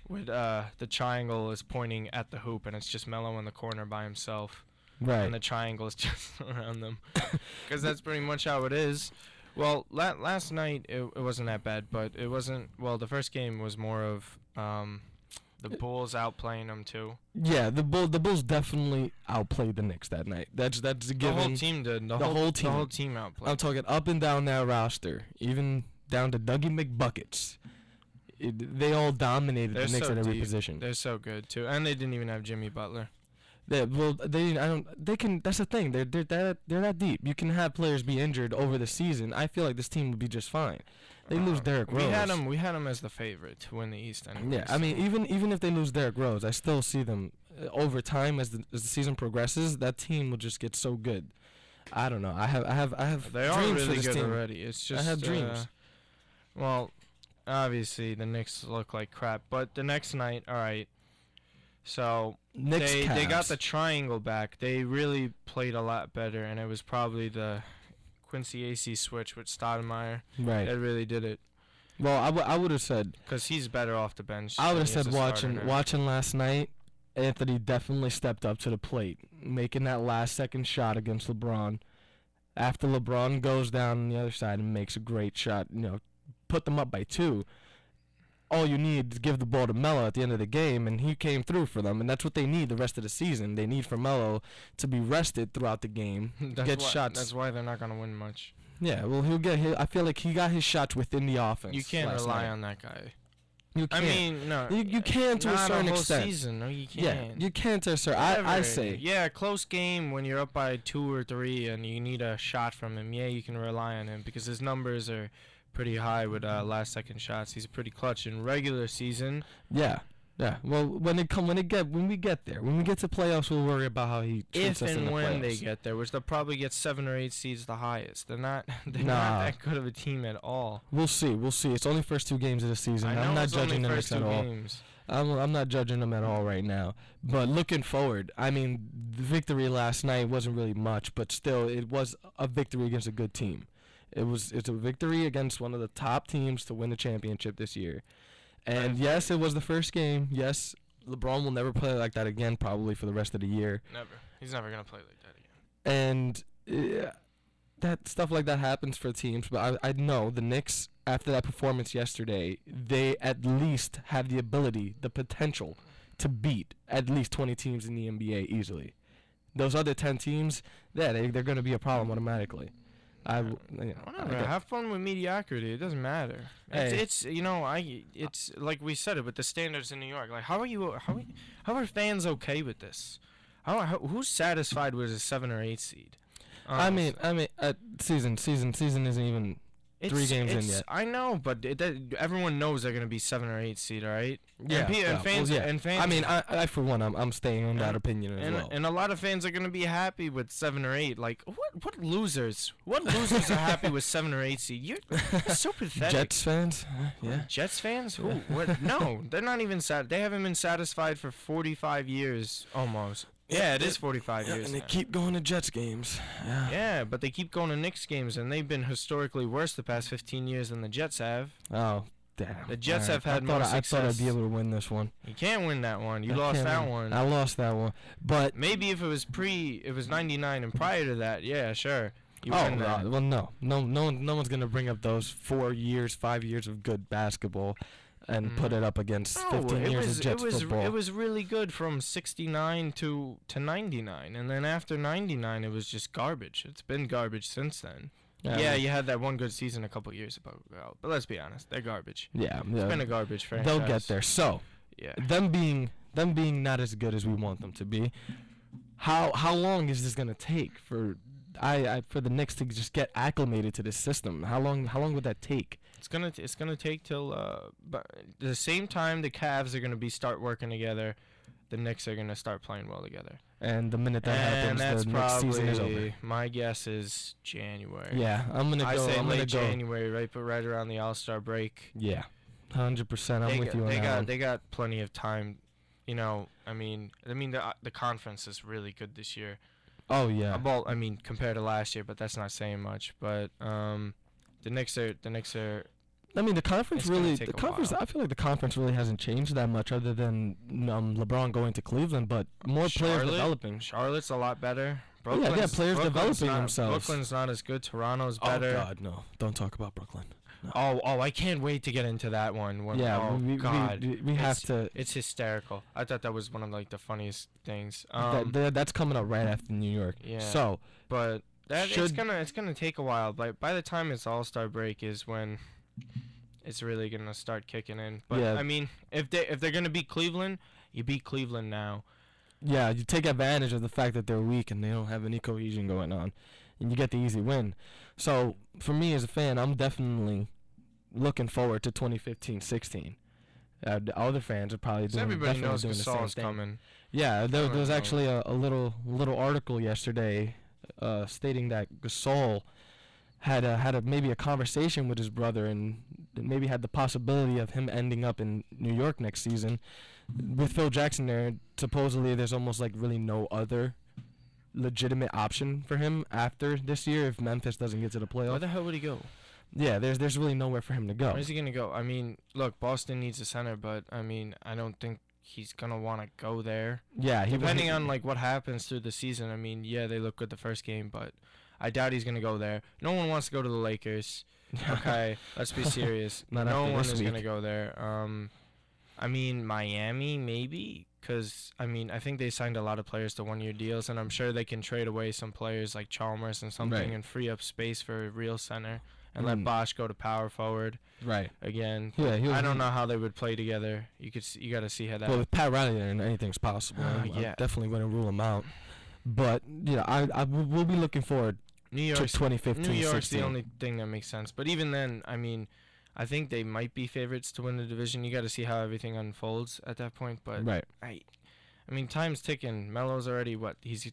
with the triangle is pointing at the hoop, and it's just Melo in the corner by himself, Right. and the triangle is just around them, because that's pretty much how it is. Well, last night it wasn't that bad, but it wasn't. Well, the first game was more of the Bulls outplaying them too. Yeah, the Bulls definitely outplayed the Knicks that night. That's a The given. whole team did. The whole team. The whole team outplayed. I'm talking up and down that roster, even down to Dougie McBuckets. They all dominated They're the Knicks so at every deep. position. They're so good too, and they didn't even have Jimmy Butler. They can. That's the thing. They're that deep. You can have players be injured over the season. I feel like this team would be just fine. They lose Derrick Rose. We had them as the favorite to win the East anyway. Yeah, I mean, even if they lose Derrick Rose, I still see them over time as the season progresses. That team will just get so good. I don't know. I have They are dreams really for this good team. already. It's just I have dreams. Well, obviously the Knicks look like crap, but the next night, all right. So Knicks, they got Cavs. the triangle back. They really played a lot better, and it was probably the Quincy AC switch with Stoudemire Right. that really did it. Well, I would have said. Because he's better off the bench. I would than have he is said a starter now. watching last night. Anthony definitely stepped up to the plate, making that last second shot against LeBron. After LeBron goes down on the other side and makes a great shot, put them up by 2. All you need is give the ball to Melo at the end of the game, and he came through for them, and that's what they need the rest of the season. They need for Melo to be rested throughout the game, get shots. That's why they're not going to win much. Yeah, well, he'll get his. I feel like he got his shots within the offense. You can't last rely night. on that guy. You can't. I mean, no. You can to a not certain whole extent. Season. No, you can't. Yeah, you can to a certain. I Whatever. say. Yeah, close game when you're up by 2 or 3 and you need a shot from him. Yeah, you can rely on him because his numbers are pretty high with last second shots. He's pretty clutch in regular season. Yeah. Yeah. Well, when we get there, when we get to playoffs, we'll worry about how he treats If us in and the when they playoffs. get there, which they'll probably get 7 or 8 seeds the highest. They're not Nah. not that good of a team at all. We'll see. It's only first 2 games of the season. I know I'm not it's judging only them first at 2 all. games. I'm not judging them at all right now. But looking forward, I mean, the victory last night wasn't really much, but still, it was a victory against a good team. It's a victory against one of the top teams to win the championship this year. And yes, it was the first game. Yes, LeBron will never play like that again, probably for the rest of the year. Never. He's never going to play like that again. And that stuff like that happens for teams. But I know the Knicks, after that performance yesterday, they at least have the ability, the potential, to beat at least 20 teams in the NBA easily. Those other 10 teams, they're going to be a problem automatically. Whatever. Have fun with mediocrity. It doesn't matter. Hey. It's like we said it with the standards in New York. Like how are fans okay with this? Who's satisfied with a 7 or 8 seed? I mean, season isn't even 3 games in yet. I know, but everyone knows they're gonna be 7 or 8 seed, all right? Yeah, and fans. I mean, I for one, I'm staying on that opinion as well. And a lot of fans are gonna be happy with 7 or 8. Like, what losers? What losers are happy with 7 or 8 seed? You're so pathetic. Jets fans, yeah. Jets fans? Who? What? No, they're not even sad. They haven't been satisfied for 45 years almost. Yeah, it is 45 years. And they now. keep going to Jets games. Yeah. Yeah, but they keep going to Knicks games, and they've been historically worse the past 15 years than the Jets have. Oh, damn. The Jets All right. have had more success. I thought I'd be able to win this one. You can't win that one. You lost that one. I lost that one. But maybe if it was 99 and prior to that, yeah, sure. You win that. Well, no one's gonna bring up those 4 years, 5 years of good basketball and put it up against 15 years of Jets football. It was really good from 69 to 99, and then after 99, it was just garbage. It's been garbage since then. Yeah, you had that one good season a couple years ago, but let's be honest, they're garbage. Yeah, it's been a garbage franchise. They'll get there. So, yeah, them being not as good as we want them to be. How long is this gonna take for the Knicks to just get acclimated to this system? How long would that take? It's gonna take till but the same time the Cavs are gonna start working together, the Knicks are gonna start playing well together. And the minute that happens, the next season is over. My guess is January. Yeah, I'm gonna go. I'm late January, right around the All-Star break. Yeah, 100%. I'm with you on that one. They got plenty of time. I mean the conference is really good this year. Oh yeah. Well, I mean compared to last year, but that's not saying much. But the Knicks are I mean, the conference It's gonna really, take the a conference. while. I feel like the conference really hasn't changed that much, other than LeBron going to Cleveland, but more players Charlotte? developing. Charlotte's a lot better. Yeah, players developing not, themselves. Brooklyn's not as good. Toronto's Oh better. God, no! Don't talk about Brooklyn. No. Oh, I can't wait to get into that one. Yeah, oh God, we have It's- to. It's hysterical. I thought that was one of like the funniest things. That's coming up right after New York. Yeah. So, But it's Should- gonna take a while. But by the time it's All-Star break is when it's really gonna start kicking in. But Yeah. I mean, if they're gonna beat Cleveland, you beat Cleveland now. yeah, you take advantage of the fact that they're weak and they don't have any cohesion going on, and you get the easy win. So, for me as a fan, I'm definitely looking forward to 2015-16. The other fans are probably So doing, everybody definitely knows doing the same Gasol's thing. coming. Yeah, there was know. actually a little article yesterday stating that Gasol had maybe a conversation with his brother and maybe had the possibility of him ending up in New York next season. With Phil Jackson there, supposedly there's almost like really no other legitimate option for him after this year if Memphis doesn't get to the Where playoffs. the hell would he go? Yeah, there's really nowhere for him to go. Where's he gonna go? I mean, look, Boston needs a center, but I mean, I don't think he's gonna want to go there. Yeah, Depending on like what happens through the season. I mean, yeah, they look good the first game, but I doubt he's gonna go there. No one wants to go to the Lakers. Okay, let's be serious. Not No after one this is week. gonna go there. I mean, Miami maybe, because I mean, I think they signed a lot of players to one-year deals, and I'm sure they can trade away some players like Chalmers and something Right. and free up space for a real center and let Mm. Bosch go to power forward Right. again. Yeah, I don't know how they would play together. You got to see how that. Well, with Pat Riley there, anything's possible. I Yeah. definitely wouldn't rule him out. But yeah, we'll be looking forward New to York's 2015. New York's 16. the only thing that makes sense. But even then, I mean, I think they might be favorites to win the division. You got to see how everything unfolds at that point. But Right. I mean, time's ticking. Melo's already what? He's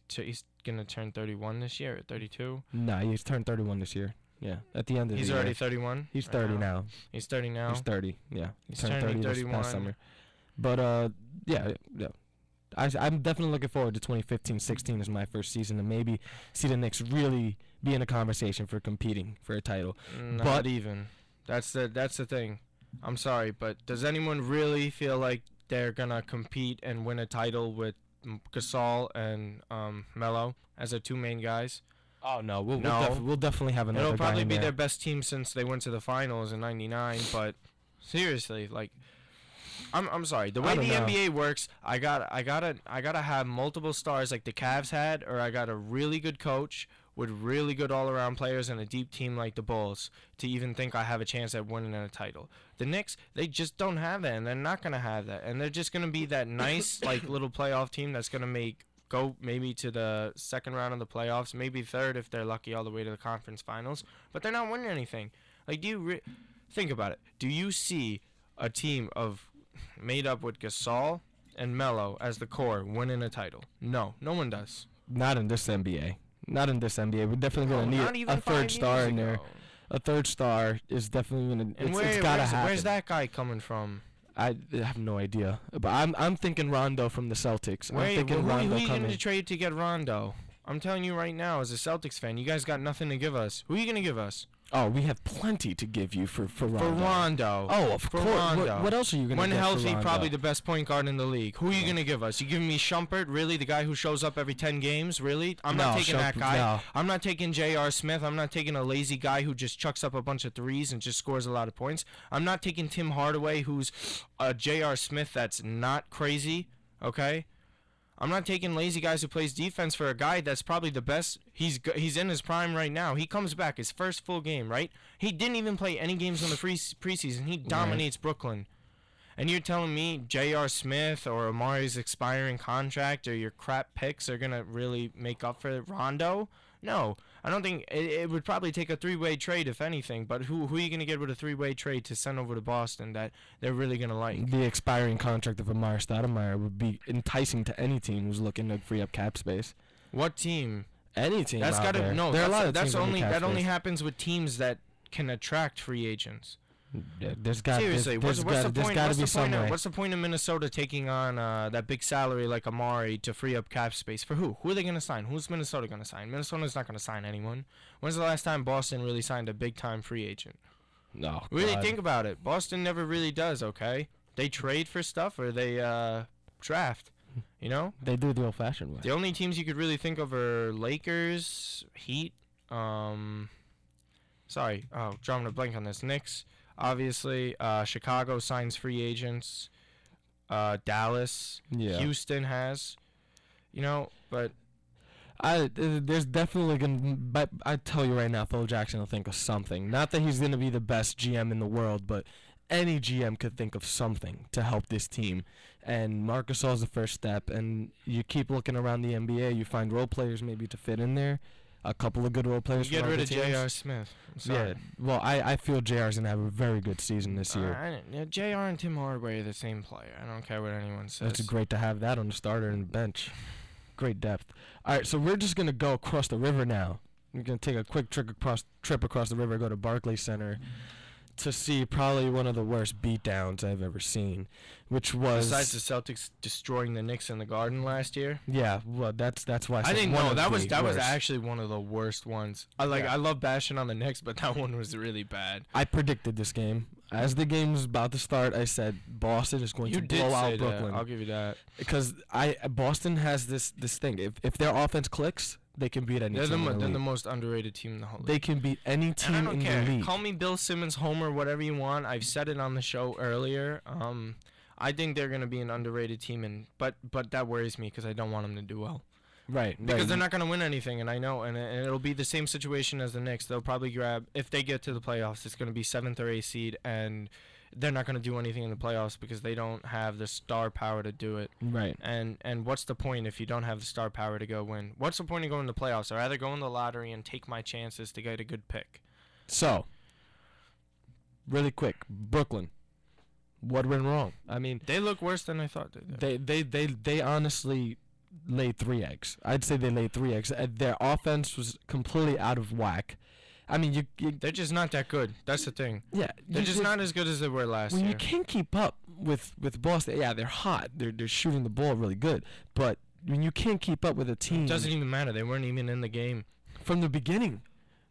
gonna turn 31 this year, or 32. Nah, he's turned 31 this year. Yeah, at the end of He's the already year. 31. He's right 30 now. He's 30 now. He's 30. Yeah, He's turned turning 30 this 31. past summer. But yeah. I'm definitely looking forward to 2015-16 as my first season, and maybe see the Knicks really be in a conversation for competing for a title. Not But- even. That's the thing. I'm sorry, but does anyone really feel like they're gonna compete and win a title with Gasol and Melo as their two main guys? Oh no, No. we'll definitely have another It'll guy probably in be there. their best team since they went to the finals in '99. But seriously, like, I'm sorry. The way I the don't know. NBA works, I gotta have multiple stars like the Cavs had, or I got a really good coach with really good all-around players and a deep team like the Bulls to even think I have a chance at winning a title. The Knicks, they just don't have that, and they're not gonna have that, and they're just gonna be that nice like little playoff team that's gonna go maybe to the second round of the playoffs, maybe third if they're lucky, all the way to the conference finals. But they're not winning anything. Like, do you think about it? Do you see a team made up with Gasol and Melo as the core winning a title? No one does. Not in this NBA. Not in this NBA. We're definitely gonna Not need even a third 5 star years in there. ago. A third star is definitely gonna. And It's gotta happen. where's that guy coming from? I have no idea, but I'm thinking Rondo from the Celtics. I'm thinking who Rondo are you going coming. to trade to get Rondo? I'm telling you right now, as a Celtics fan, you guys got nothing to give us. Who are you going to give us? Oh, we have plenty to give you for Rondo. For Rondo. Oh, of For course. Rondo. What else are you gonna When get healthy, for Rondo? probably the best point guard in the league. Who are you going to give us? You giving me Shumpert? Really? The guy who shows up every 10 games? Really? I'm not No, taking that Shumpert- guy. no. I'm not taking J.R. Smith. I'm not taking a lazy guy who just chucks up a bunch of threes and just scores a lot of points. I'm not taking Tim Hardaway, who's a J.R. Smith that's not crazy, okay? I'm not taking lazy guys who plays defense for a guy that's probably the best. He's in his prime right now. He comes back his first full game, right? He didn't even play any games in the preseason. He dominates Brooklyn. And you're telling me J.R. Smith or Amari's expiring contract or your crap picks are going to really make up for Rondo? No. I don't think it would probably take a three-way trade, if anything. But who are you going to get with a three-way trade to send over to Boston that they're really going to like? The expiring contract of Amari Stoudemire would be enticing to any team who's looking to free up cap space. What team? Any team. That's out got there. to no. There are a lot of That's teams only with cap that only space. happens with teams that can attract free agents. Yeah, there's got Seriously, what's the point? There's What's some way. what's the point of Minnesota taking on that big salary like Amari to free up cap space for who? Who are they going to sign? Who's Minnesota going to sign? Minnesota's not going to sign anyone. When's the last time Boston really signed a big time free agent? No. Really think about it. Boston never really does, okay? They trade for stuff or they draft, you know? They do it the old-fashioned way. The only teams you could really think of are Lakers, Heat, drawing a blank on this. Knicks, obviously. Chicago signs free agents. Dallas. Yeah. Houston has. But There's definitely but I tell you right now, Phil Jackson will think of something. Not that he's gonna be the best GM in the world, but any GM could think of something to help this team. And Marc Gasol's the first step. And you keep looking around the NBA, you find role players maybe to fit in there. A couple of good role players. Get rid of J.R. Smith. Yeah. Well, I feel J.R.'s gonna have a very good season this year. J.R. and Tim Hardaway are the same player. I don't care what anyone says. It's great to have that on the starter and the bench. Great depth. All right, so we're just going to go across the river now. We're going to take a quick trip across the river, go to Barclays Center to see probably one of the worst beatdowns I've ever seen, which was... Besides the Celtics destroying the Knicks in the Garden last year? Yeah, well, that's why I didn't know. That was actually one of the worst ones. I love bashing on the Knicks, but that one was really bad. I predicted this game. As the game was about to start, I said Boston is going to blow out Brooklyn. That. I'll give you that. Because Boston has this thing. If their offense clicks, they can beat any team. They're the most underrated team in the whole league. They can beat any team in the league. Call me Bill Simmons Homer, whatever you want. I've said it on the show earlier. I think they're going to be an underrated team, but that worries me because I don't want them to do well. Right. Because they're not going to win anything, and I know, and it'll be the same situation as the Knicks. They'll probably grab, if they get to the playoffs, it's going to be 7th or 8th seed, and they're not going to do anything in the playoffs because they don't have the star power to do it. Right. And what's the point if you don't have the star power to go win? What's the point of going to the playoffs? I'd rather go in the lottery and take my chances to get a good pick. So, really quick, Brooklyn. What went wrong? I mean, they look worse than I thought they did. They honestly laid 3 eggs. I'd say they laid 3 eggs. Their offense was completely out of whack. I mean, they're just not that good. That's the thing. Yeah, they're just not as good as they were last year. You can't keep up with Boston. Yeah, they're hot. They're shooting the ball really good. But when you can't keep up with a team, it doesn't even matter. They weren't even in the game from the beginning.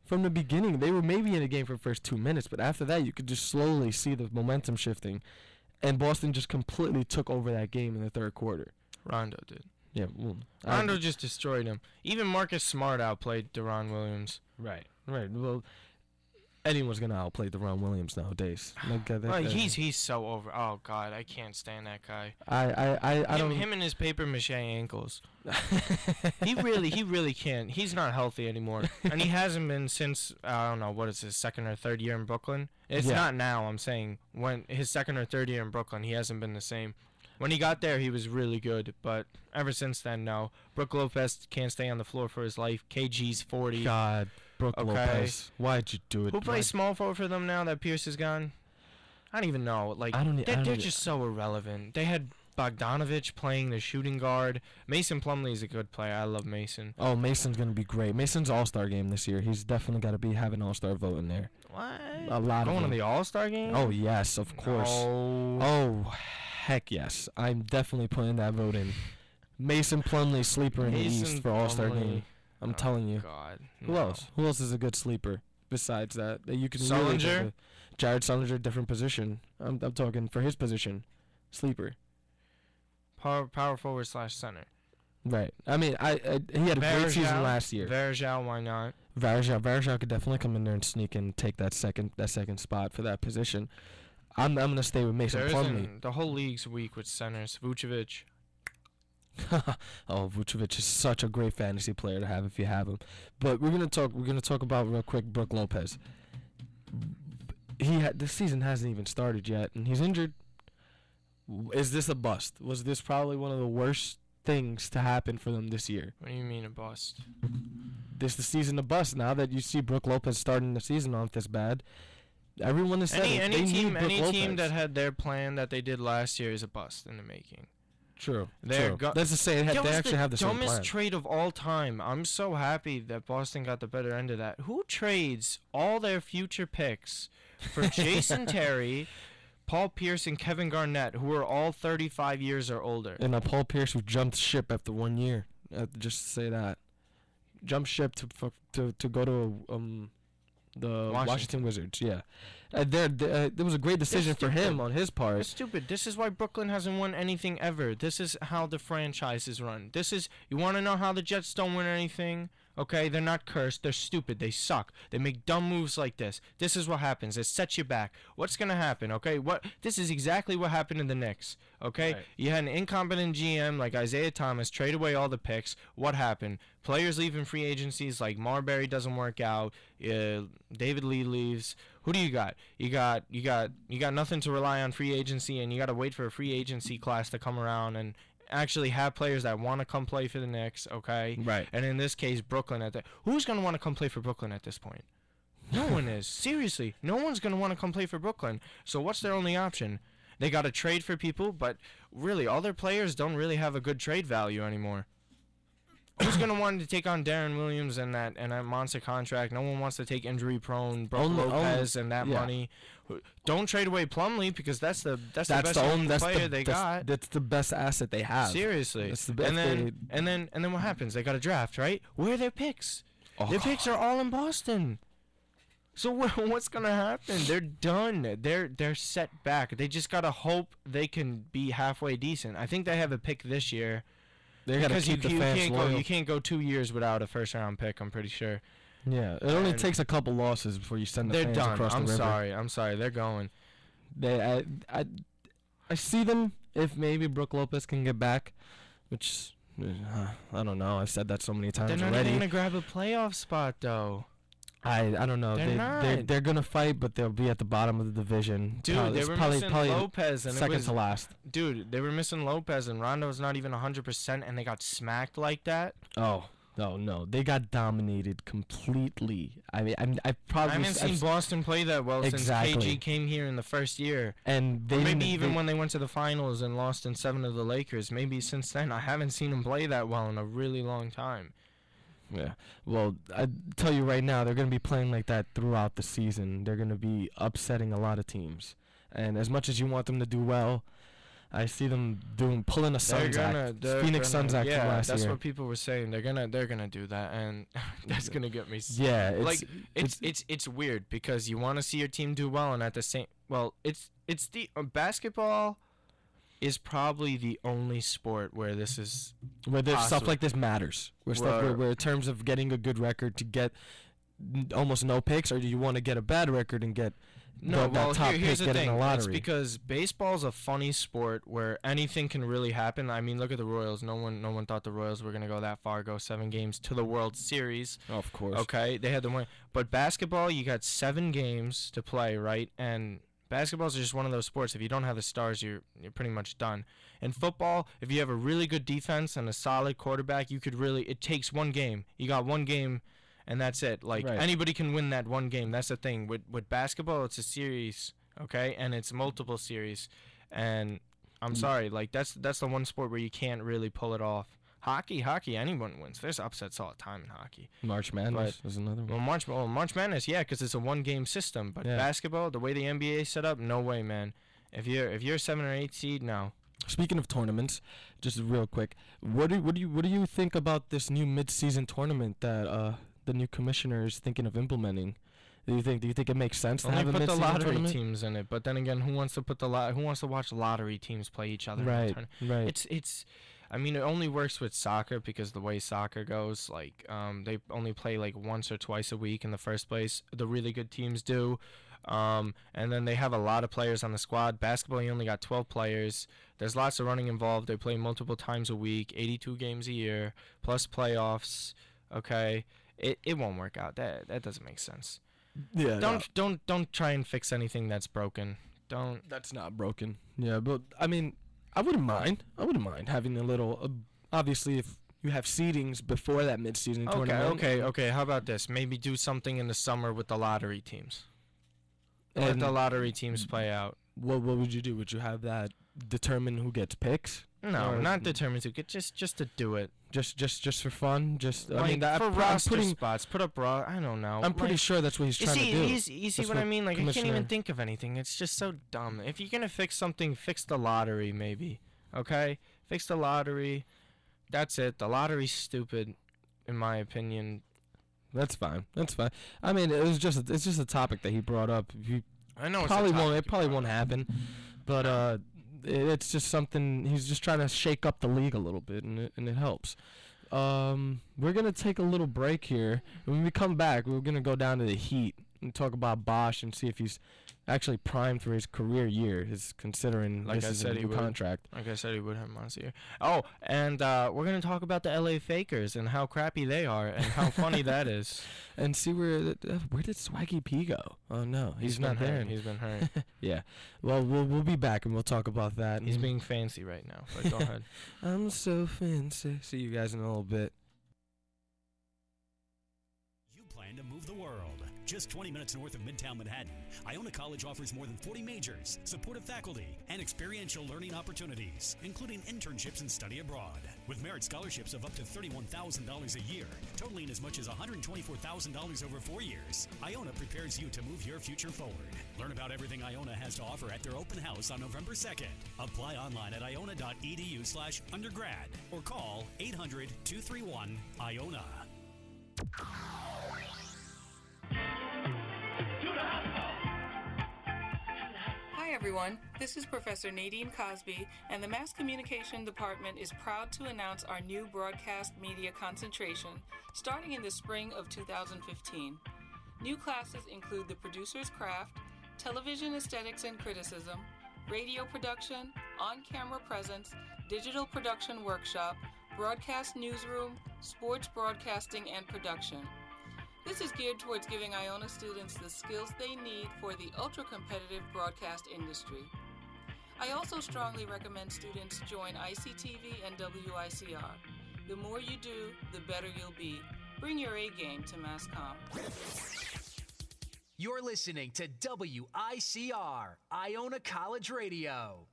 From the beginning, they were maybe in the game for the first 2 minutes, but after that, you could just slowly see the momentum shifting, and Boston just completely took over that game in the third quarter. Rondo did. Yeah, well, Rondo just destroyed him. Even Marcus Smart outplayed Deron Williams. Right. Well, anyone's gonna outplay Deron Williams nowadays. He's so over. Oh God, I can't stand that guy. I don't. Him and his paper mache ankles. he really can't. He's not healthy anymore, and he hasn't been since I don't know what is his second or third year in Brooklyn. It's not now. I'm saying when his second or third year in Brooklyn, he hasn't been the same. When he got there, he was really good, but ever since then, no. Brook Lopez can't stay on the floor for his life. KG's 40. God, Brook Lopez. Why'd you do it? Who plays small forward for them now that Pierce is gone? I don't even know. They're just so irrelevant. They had Bogdanovich playing the shooting guard. Mason Plumlee is a good player. I love Mason. Oh, Mason's going to be great. Mason's All-Star game this year. He's definitely got to be having All-Star vote in there. What? A lot of them. Going to the All-Star game? Oh, yes, of course. No. Oh, heck yes. I'm definitely putting that vote in. Mason Plumlee, sleeper in the East for All-Star game. I'm telling you. God. Who else? Who else is a good sleeper besides that you can Sullinger? Really Jared Sullinger, different position. I'm talking for his position. Sleeper. Power forward / center. Right. I mean, he had a great season last year. Varejao, why not? Varejao could definitely come in there and sneak in and take that second spot for that position. I'm gonna stay with Mason Plumlee. The whole league's weak with centers. Vucevic. Oh, Vucevic is such a great fantasy player to have if you have him. But we're gonna talk about real quick Brook Lopez. This season hasn't even started yet, and he's injured. Is this a bust? Was this probably one of the worst things to happen for them this year? What do you mean a bust? This the season a bust. Now that you see Brook Lopez starting the season off this bad, everyone is saying any team that had their plan that they did last year is a bust in the making. True. That's to say they actually have the same plan. Dumbest trade of all time. I'm so happy that Boston got the better end of that. Who trades all their future picks for Jason Terry, Paul Pierce, and Kevin Garnett, who are all 35 years or older? And Paul Pierce who jumped ship after 1 year. Just to say that, jumped ship to go to the Washington Wizards. Yeah. There was a great decision for him on his part. It's stupid. This is why Brooklyn hasn't won anything ever. This is how the franchise is run. You want to know how the Jets don't win anything? Okay, they're not cursed. They're stupid. They suck. They make dumb moves like this. This is what happens. It sets you back. What's gonna happen? Okay, this is exactly what happened in the Knicks. Okay, Right. You had an incompetent GM like Isaiah Thomas trade away all the picks. What happened? Players leaving free agencies like Marbury doesn't work out. David Lee leaves. Who do you got? You got nothing to rely on free agency, and you got to wait for a free agency class to come around and actually have players that want to come play for the Knicks, okay? Right. And in this case, Brooklyn who's going to want to come play for Brooklyn at this point? No one is. Seriously, no one's going to want to come play for Brooklyn. So what's their only option? They got to trade for people, but really all their players don't really have a good trade value anymore. Who's gonna want to take on Darren Williams and that monster contract? No one wants to take injury-prone Brook Lopez and that money. Don't trade away Plumlee because that's the best player they got. That's the best asset they have. Seriously. That's the best. And then what happens? They got a draft, right? Where are their picks? Their picks are all in Boston. So what's gonna happen? They're done. They're set back. They just gotta hope they can be halfway decent. I think they have a pick this year. They gotta keep the fans loyal. You can't go 2 years without a first-round pick. I'm pretty sure. Yeah, it only takes a couple losses before you send the fans across the river. I'm sorry. They're going. I see them if maybe Brook Lopez can get back, which I don't know. I've said that so many times already. They're not even gonna grab a playoff spot though. I don't know. They're gonna fight, but they'll be at the bottom of the division. Dude, they were missing Lopez and second to last. Dude, they were missing Lopez and Rondo's not even 100%, and they got smacked like that. Oh no, they got dominated completely. I mean, I haven't seen Boston play that well since KG came here in the first year, and when they went to the finals and lost in 7 to the Lakers. Maybe since then, I haven't seen them play that well in a really long time. Yeah, well, I tell you right now, they're going to be playing like that throughout the season. They're going to be upsetting a lot of teams. And as much as you want them to do well, I see them pulling a Suns act. Phoenix Suns act from last year. Yeah, that's what people were saying. They're gonna do that, and that's gonna get me. Yeah, it's weird because you want to see your team do well, and at the same, it's the basketball is probably the only sport where this is stuff like this matters. Where in terms of getting a good record to get almost no picks, or do you want to get a bad record and get here's the thing. It's because baseball's a funny sport where anything can really happen. I mean, look at the Royals. No one thought the Royals were gonna go that far, go 7 games to the World Series. Of course. Okay, they had the win. But basketball, you got 7 games to play, right? And basketball is just one of those sports. If you don't have the stars, you're pretty much done. In football, if you have a really good defense and a solid quarterback, it takes 1 game. You got 1 game, and that's it. Anybody can win that 1 game. That's the thing. With basketball, it's a series, okay, and it's multiple series. And I'm sorry, that's the one sport where you can't really pull it off. Hockey, anyone wins. There's upsets all the time in hockey. March Madness is another one. March Madness, yeah, because it's a 1-game system. But basketball, the way the NBA is set up, no way, man. If you're a 7 or 8 seed, no. Speaking of tournaments, just real quick, what do you think about this new mid-season tournament that the new commissioner is thinking of implementing? Do you think it makes sense to have a mid-season tournament? Put the lottery teams in it, but then again, who wants to watch lottery teams play each other? Right. It's. I mean, it only works with soccer because the way soccer goes, they only play once or twice a week in the first place. The really good teams do. And then they have a lot of players on the squad. Basketball, you only got 12 players. There's lots of running involved. They play multiple times a week, 82 games a year, plus playoffs. Okay, it won't work out. That doesn't make sense. Yeah. Don't try and fix anything that's broken. Don't. That's not broken. Yeah, but I mean, I wouldn't mind having a little. Obviously, if you have seedings before that mid-season tournament. Okay. How about this? Maybe do something in the summer with the lottery teams. Let the lottery teams play out. What would you do? Would you have that determine who gets picks? No, not determine who gets. Just to do it. Just for fun. For roster spots. Put up raw. I don't know. I'm pretty sure that's what he's trying to do. You see what I mean? I can't even think of anything. It's just so dumb. If you're gonna fix something, fix the lottery maybe. Okay, fix the lottery. That's it. The lottery's stupid, in my opinion. That's fine. I mean, it's just a topic that he brought up. I know It probably won't happen, but it's just something. He's just trying to shake up the league a little bit, and it helps. We're gonna take a little break here. When we come back, we're gonna go down to the Heat and talk about Bosch and see if he's actually primed for his career year. Is considering Like this I is said, a he new would. contract. Like I said, he would have Monster year. Oh, and we're gonna talk about the LA Fakers and how crappy they are and how funny that is. And see where did Swaggy P go? Oh no, he's not been there. hurt. He's been hurt. Yeah. Well, we'll be back and we'll talk about that. He's being fancy right now. But go ahead. I'm so fancy. See you guys in a little bit. You plan to move the world. Just 20 minutes north of Midtown Manhattan, Iona College offers more than 40 majors, supportive faculty, and experiential learning opportunities, including internships and study abroad. With merit scholarships of up to $31,000 a year, totaling as much as $124,000 over 4 years, Iona prepares you to move your future forward. Learn about everything Iona has to offer at their open house on November 2nd. Apply online at iona.edu/undergrad or call 800-231-IONA. Hi everyone, this is Professor Nadine Cosby, and the Mass Communication Department is proud to announce our new broadcast media concentration starting in the spring of 2015. New classes include the producer's craft, television aesthetics and criticism, radio production, on-camera presence, digital production workshop, broadcast newsroom, sports broadcasting and production. This is geared towards giving Iona students the skills they need for the ultra-competitive broadcast industry. I also strongly recommend students join ICTV and WICR. The more you do, the better you'll be. Bring your A game to MassCom. You're listening to WICR, Iona College Radio.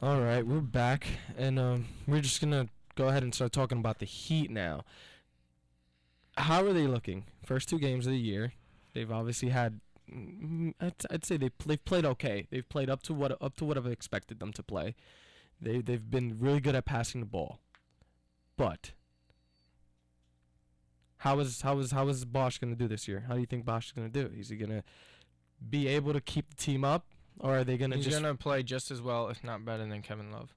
All right, we're back, and we're just gonna go ahead and start talking about the Heat now. How are they looking? First 2 games of the year, they've obviously had. I'd say they've played okay. They've played up to what I've expected them to play. They've been really good at passing the ball, but how is Bosch gonna do this year? How do you think Bosch is gonna do? Is he gonna be able to keep the team up? Or are they going to He's going to play just as well, if not better, than Kevin Love.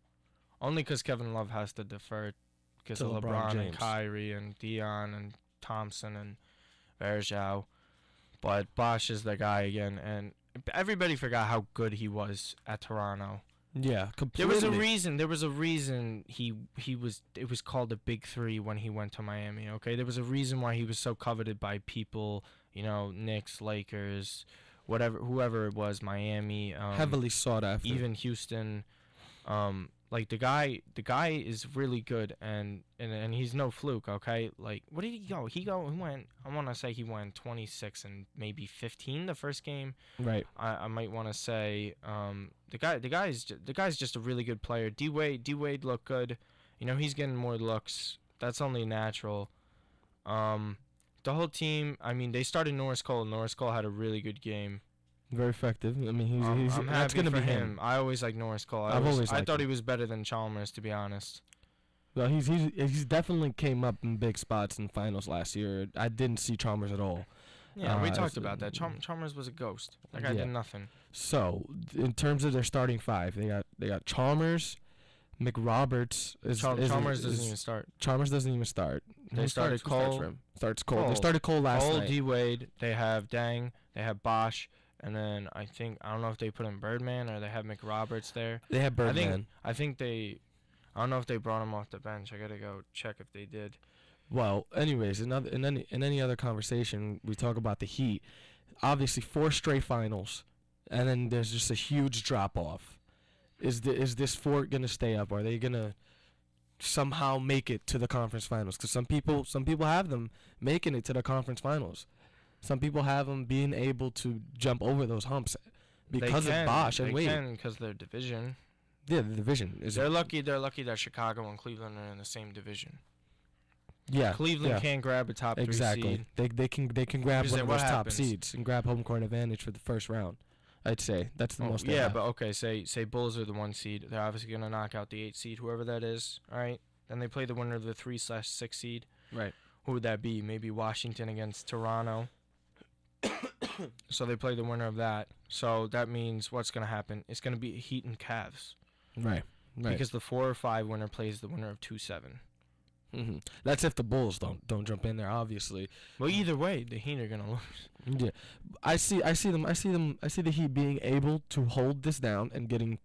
Only because Kevin Love has to defer because of LeBron and Kyrie and Dion and Thompson and Verjao. But Bosch is the guy again. And everybody forgot how good he was at Toronto. Yeah, completely. There was a reason it was called the Big Three when he went to Miami, okay? There was a reason why he was so coveted by people, Knicks, Lakers, whoever it was, Miami, Heavily sought after. even Houston. Like the guy is really good, and he's no fluke, okay? Like, what did he go? He went. I want to say he went 26 and maybe 15 the first game. Right. I might want to say the guy's just a really good player. D Wade looked good. He's getting more looks. That's only natural. The whole team. I mean, they started Norris Cole. Norris Cole had a really good game. Very effective. I mean, he's I'm that's happy gonna for be him. I always like Norris Cole. I've always I liked thought him. he was better than Chalmers, to be honest. Well, he's definitely came up in big spots in finals last year. I didn't see Chalmers at all. Yeah, we talked about that. Chalmers was a ghost. That guy did nothing. So, in terms of their starting five, they got Chalmers, McRoberts. Chalmers doesn't even start. Chalmers doesn't even start. They started Cole. Starts Cole. They started Cole last night. D Wade. They have Dang. They have Bosch. And then I don't know if they put in Birdman or they have McRoberts there. They have Birdman. I don't know if they brought him off the bench. I gotta go check if they did. Well, anyways, in any other conversation, we talk about the Heat. Obviously, 4 straight finals, and then there's just a huge drop off. Is this fort gonna stay up? Are they gonna somehow make it to the conference finals? Because some people have them making it to the conference finals. Some people have them being able to jump over those humps because of Bosch and Wade. They can because their division. Yeah, the division is. They're lucky that Chicago and Cleveland are in the same division. Yeah, Cleveland can't grab a top 3 seed. They can grab one of those top happens? seeds and grab home court advantage for the first round. I'd say that's the most. Yeah, but okay, say Bulls are the 1 seed. They're obviously gonna knock out the 8 seed, whoever that is. All right, then they play the winner of the 3/6 seed. Right. Who would that be? Maybe Washington against Toronto. So they play the winner of that. So that means what's going to happen? It's going to be Heat and Cavs. Right. Because the 4 or 5 winner plays the winner of 2-7. Mm-hmm. That's if the Bulls don't jump in there, obviously. Well, either way, the Heat are going to lose. Yeah, I see the Heat being able to hold this down and getting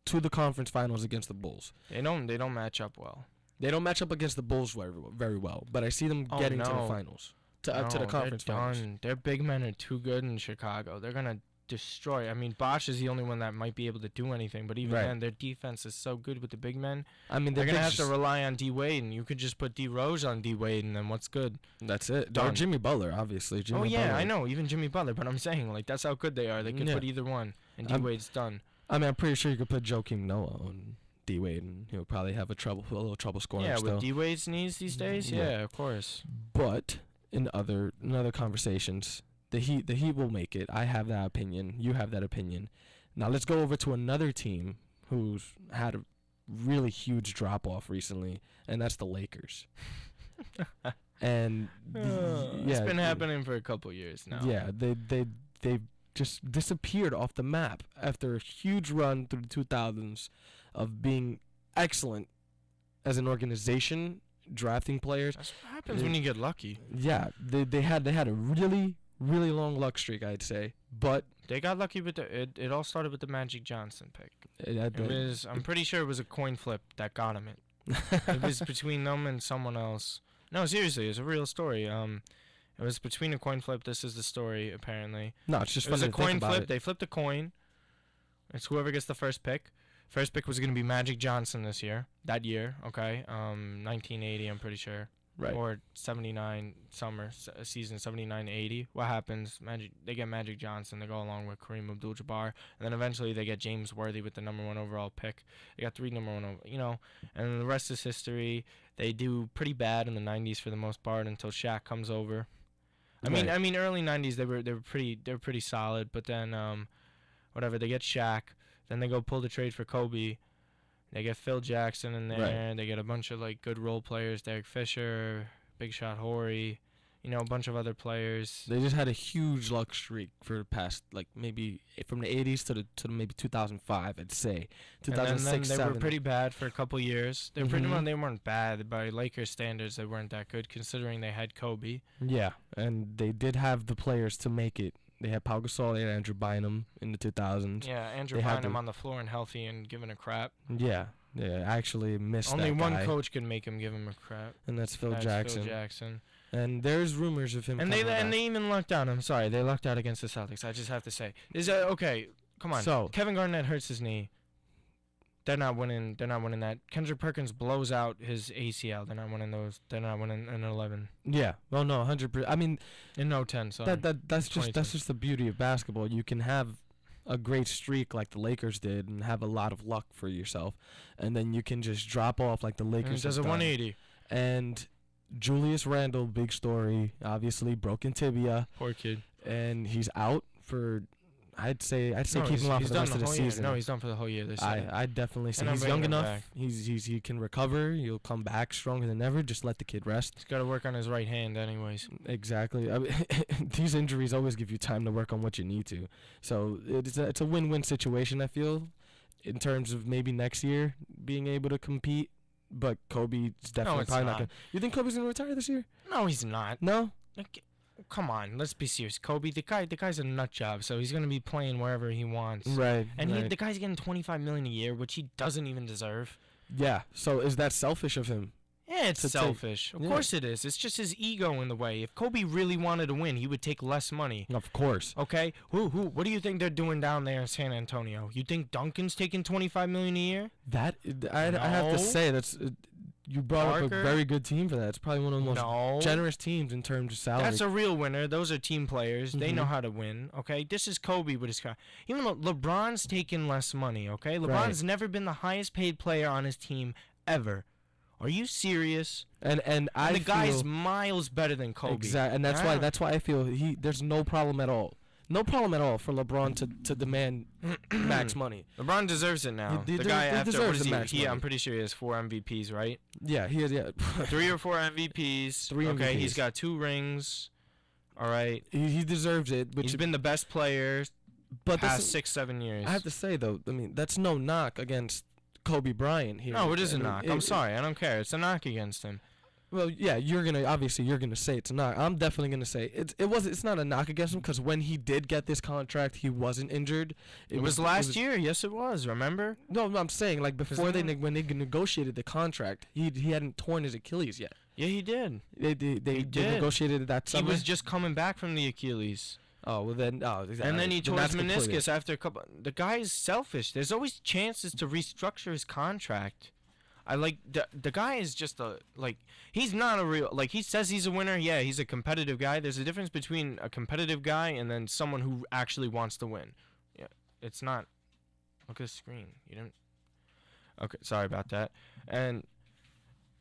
to the conference finals against the Bulls. They don't match up well. They don't match up against the Bulls very well, but I see them getting to the finals. To the conference finals. Their big men are too good in Chicago. They're going to destroy. I mean, Bosch is the only one that might be able to do anything, but even then, their defense is so good with the big men. I mean, they're going to have to rely on D Wade, and you could just put D Rose on D Wade, and then what's good? That's it. Done. Or Jimmy Butler, obviously. Butler. I know, even Jimmy Butler, but I'm saying, like, that's how good they are. They could put either one, and D Wade's done. I mean, I'm pretty sure you could put Joakim Noah on D Wade, and he'll probably have a little trouble scoring. Yeah, still. with D Wade's knees these days, yeah, of course. But in other conversations, the Heat will make it. I have that opinion. You have that opinion. Now let's go over to another team who's had a really huge drop off recently, and that's the Lakers. And it's been happening for a couple years now. Yeah, they just disappeared off the map after a huge run through the 2000s of being excellent as an organization, drafting players. That's what happens when you get lucky. Yeah, they had a really long luck streak, I'd say, but they got lucky with it all started with the Magic Johnson pick. I'm pretty sure it was a coin flip that got him it. It was between them and someone else. No, seriously, it's a real story. It was between a coin flip. This is the story, apparently. No, it's just it was funny a to think coin about flip. it. They flipped a coin. It's whoever gets the first pick. First pick was going to be Magic Johnson this year. That year, okay. 1980, I'm pretty sure. Right. Or 79 season 79-80. What happens? They get Magic Johnson. They go along with Kareem Abdul-Jabbar, and then eventually they get James Worthy with the number 1 overall pick. They got 3 number 1, and the rest is history. They do pretty bad in the 90s for the most part until Shaq comes over. I mean, early 90s they were pretty solid, but then whatever, they get Shaq, then they go pull the trade for Kobe. They get Phil Jackson in there. Right. They get a bunch of good role players, Derek Fisher, Big Shot Horry, a bunch of other players. They just had a huge luck streak for the past, maybe from the 80s to maybe 2005, I'd say. 2006, and then they were pretty bad for a couple years. They were pretty much, they weren't bad by Lakers standards. They weren't that good considering they had Kobe. Yeah, and they did have the players to make it They had Pau Gasol, they had Andrew Bynum in the 2000s. Yeah, Andrew They had Bynum the- on the floor and healthy and giving a crap. Yeah, I actually missed Only that one guy, coach can make him give him a crap. and that's Phil That's Jackson. Phil Jackson. And there's rumors of him And coming back. they even lucked out. I'm sorry, they lucked out against the Celtics. I just have to say, is that okay? Come on. So- Kevin Garnett hurts his knee. They're not winning. They're not winning that. Kendrick Perkins blows out his ACL. They're not winning those. They're not winning an 11. Yeah, well, no, 100%. I mean, In no 10. Sorry. that's 22. just the beauty of basketball. You can have a great streak like the Lakers did and have a lot of luck for yourself, and then you can just drop off like the And Lakers. he does a have done. 180. And Julius Randle, big story, obviously broken tibia, Poor kid. and he's out for. I'd say No, keep he's- him out he's for the done rest of the whole season. year. No, he's done for the whole year. They said. I'd definitely say And I'm he's bringing young him enough. back. He can recover. He'll come back stronger than ever. Just let the kid rest. He's got to work on his right hand, anyways. Exactly. I mean, these injuries always give you time to work on what you need to. So it's a win-win situation, I feel, in terms of maybe next year being able to compete. But Kobe's definitely it's probably not not. going to. You think Kobe's going to retire this year? No, he's not. No? Like, come on, let's be serious. Kobe, the guy's a nut job, so he's gonna be playing wherever he wants. Right. And right. the guy's getting $25 million a year, which he doesn't even deserve. Yeah. So is that selfish of him? Yeah, it's To take- selfish. Of yeah. course it is. It's just his ego in the way. If Kobe really wanted to win, he would take less money. Of course. Okay? What do you think they're doing down there in San Antonio? You think Duncan's taking $25 million a year? That I have No. to say that's you brought up Parker? a very good team for that. It's probably one of the most No. generous teams in terms of salary. That's a real winner. Those are team players. They know Mhm. how to win. Okay, this is Kobe with his car. Even though LeBron's taking less money. Okay, LeBron's never been the highest paid player on his team ever. Are you serious? and I And the guy's feel miles better than Kobe. exactly, and Ah. that's why I feel there's no problem at all. No problem at all for LeBron to demand max money. LeBron deserves it now. He The guy he after deserves what is the he? max money. I'm pretty sure he has 4 MVPs, right? Yeah, he is. Yeah, 3 or 4 MVPs. Three Okay, he's MVPs. got 2 rings. All right. he deserves it. He's been the best player but past this, 6-7 years. I have to say though, I mean that's no knock against Kobe Bryant here. No, it is a I mean, knock. I'm sorry. I don't care. It's a knock against him. Well, yeah, you're gonna say it's a knock. I'm definitely gonna say it's not a knock against him because when he did get this contract, he wasn't injured. It was last year. Yes, it was. Remember? No, I'm saying like before Isn't it? when they negotiated the contract, he hadn't torn his Achilles yet. Yeah, he did. They did. negotiated it that He summer. was just coming back from the Achilles. Oh well then exactly. And then he tore his that's completely- meniscus after a couple. The guy is selfish. There's always chances to restructure his contract. I like the guy is just he's not a real, like, he says he's a winner. Yeah, he's a competitive guy. There's a difference between a competitive guy and then someone who actually wants to win. Yeah, it's not. Look at the screen. You didn't. Okay, sorry about that.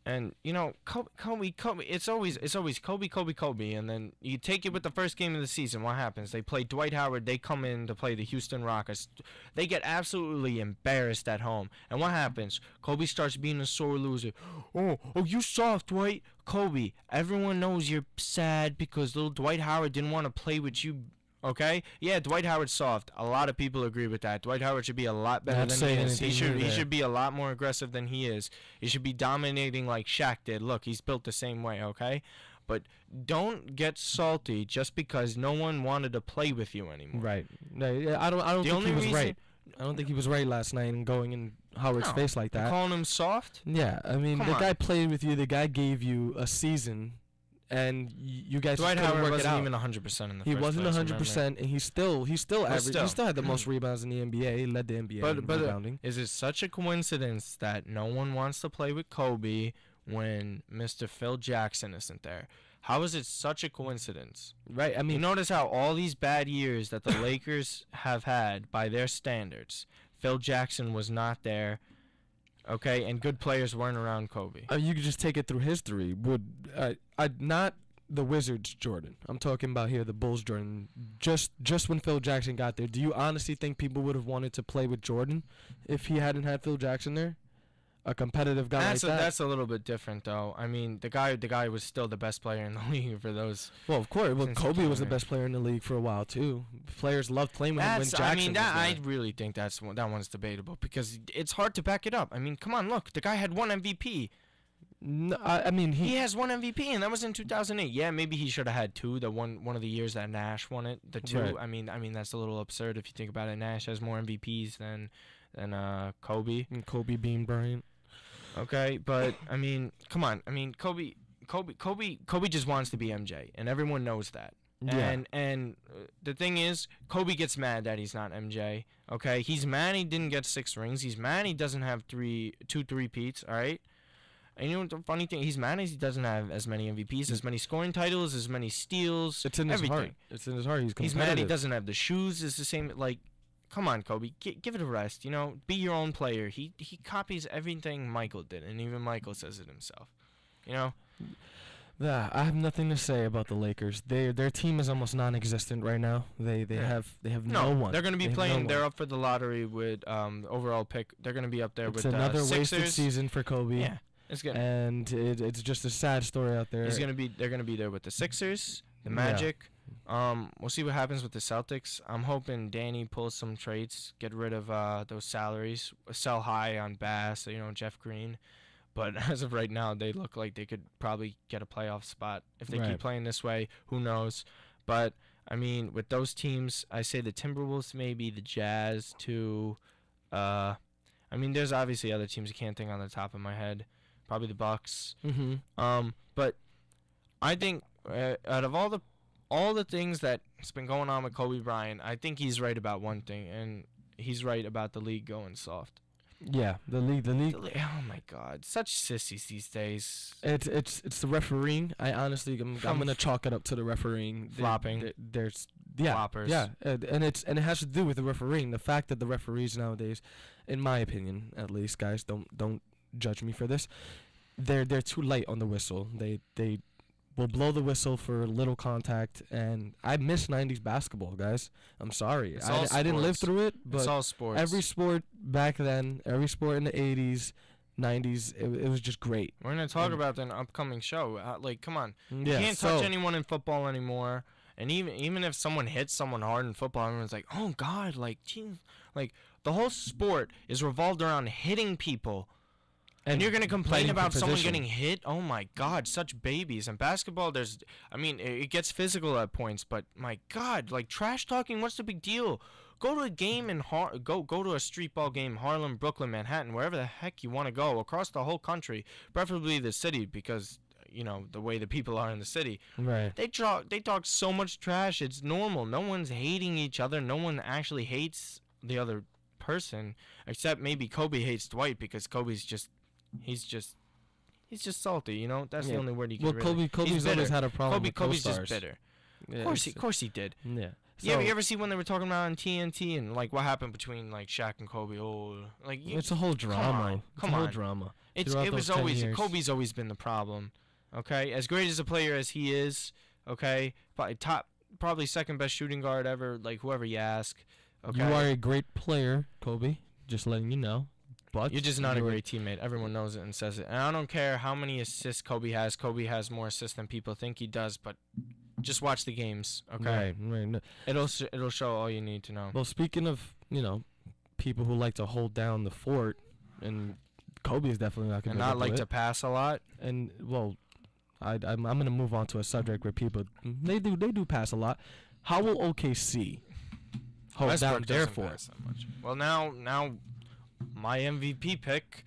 And you know, Kobe, it's always Kobe, and then you take it with the first game of the season. What happens? They play Dwight Howard. They come in to play the Houston Rockets. They get absolutely embarrassed at home. And what happens? Kobe starts being a sore loser. Oh, you soft, Dwight. Kobe, everyone knows you're sad because little Dwight Howard didn't want to play with you. Okay? Yeah, Dwight Howard's soft. A lot of people agree with that. Dwight Howard should be a lot better Not than he saying is. He anything should new he there. should be a lot more aggressive than he is. He should be dominating like Shaq did. Look, he's built the same way, okay? But don't get salty just because no one wanted to play with you anymore. Right. No, yeah, I don't The think only he was reason- right. I don't think he was right last night in going in Howard's No, face like You're that. calling him soft? Yeah, I mean Come the on. guy played with you. The guy gave you a season, and you guys Dwight couldn't Howard work it wasn't out. even 100% in the He first wasn't place, 100%, and he still averaged. still. He still had the most rebounds in the NBA. He led the NBA in But rebounding. is it such a coincidence that no one wants to play with Kobe when Mr. Phil Jackson isn't there? How is it such a coincidence? Right. I You mean, notice how all these bad years that the Lakers have had by their standards, Phil Jackson was not there, okay, and good players weren't around Kobe. you could just take it through history. Not the Wizards Jordan. I'm talking about here the Bulls Jordan. Just when Phil Jackson got there, do you honestly think people would have wanted to play with Jordan if he hadn't had Phil Jackson there? A competitive guy like that. That's a little bit different, though. I mean, the guy was still the best player in the league for those. Well, of course. Well, Since he Kobe came was the here. best player in the league for a while too. Players loved playing with him when Jackson I mean, was I there. really think that one's debatable because it's hard to back it up. I mean, come on, look, the guy had 1 MVP. No, I mean He has one MVP, and that was in 2008. Yeah, maybe he should have had two. The one of the years that Nash won it. The two. Right. I mean that's a little absurd if you think about it. Nash has more MVPs than Kobe. And Kobe Bean Bryant. Okay, but I mean, come on. I mean, Kobe just wants to be MJ, and everyone knows that. Yeah. And the thing is, Kobe gets mad that he's not MJ. Okay, he's mad he didn't get 6 rings. He's mad he doesn't have 2 3-peats. All right. And you know what the funny thing? He's mad he doesn't have as many MVPs, as many scoring titles, as many steals. It's in his everything. heart. It's in his heart. He's mad he doesn't have the shoes. It's the same. Like, come on, Kobe, give it a rest. You know, be your own player. He copies everything Michael did, and even Michael says it himself. You know. Yeah, I have nothing to say about the Lakers. Their team is almost non-existent right now. They have no one. They're going to be They have playing. no They're one. up for the lottery with overall pick. They're going to be up there It's with another wasted Sixers. season for Kobe. Yeah, it's good. And it's just a sad story out there. They're gonna be there with the Sixers, the Yeah. Magic. We'll see what happens with the Celtics. I'm hoping Danny pulls some trades, get rid of those salaries, sell high on Bass, Jeff Green. But as of right now, they look like they could probably get a playoff spot if they Right. keep playing this way. Who knows? But I mean, with those teams, I say the Timberwolves, maybe the Jazz too. I mean, there's obviously other teams I can't think on the top of my head. Probably the Bucks. Mm-hmm. But I think out of all the things that's been going on with Kobe Bryant, I think he's right about one thing, and he's right about the league going soft. Yeah, the league. Oh my God, such sissies these days. It's the refereeing. I'm gonna chalk it up to the refereeing. Flopping. There's Floppers. Yeah, and it has to do with the refereeing. The fact that the referees nowadays, in my opinion, at least, guys, don't judge me for this. They're too light on the whistle. They will blow the whistle for little contact, and I miss 90s basketball, guys. I'm sorry. It's all I didn't live sports. through it, It's but all sports. every sport back then, every sport in the 80s, 90s, it was just great. We're gonna talk about that in an upcoming show. Like, come on, you Yeah, can't touch anyone in football anymore. And even if someone hits someone hard in football, everyone's like, oh God, like, geez. Like the whole sport is revolved around hitting people. And you're going to complain playing about for someone position. getting hit? Oh, my God, such babies. And basketball, it gets physical at points, but my God, like trash talking, what's the big deal? Go to a game in go to a street ball game, Harlem, Brooklyn, Manhattan, wherever the heck you want to go, across the whole country, preferably the city because, the way the people are in the city. Right. They talk so much trash. It's normal. No one's hating each other. No one actually hates the other person, except maybe Kobe hates Dwight because Kobe's just he's just salty, That's the only word you can really. Kobe's always had a problem with Kobe's co-stars. just bitter. Yeah, Of course he did. Yeah. Yeah, you ever see when they were talking about on TNT and like what happened between like Shaq and Kobe? Oh, like It's a whole drama. Come It's a whole on. drama. it throughout was those 10 always years. Kobe's always been the problem. Okay, as great as a player as he is, okay, probably second best shooting guard ever. Like whoever you ask. Okay, You are a great player, Kobe. Just letting you know. But You're just not a you're- great teteammate. Everyone knows it and says it. And I don't care how many assists Kobe has. Kobe has more assists than people think he does. But just watch the games, okay? Right. No. It'll show all you need to know. Well, speaking of people who like to hold down the fort, and Kobe is definitely not going And not like to pass a lot. And well, I'm gonna move on to a subject where people they do pass a lot. How will OKC hold down Westbrook their doesn't fort? pass that much. Well, now my MVP pick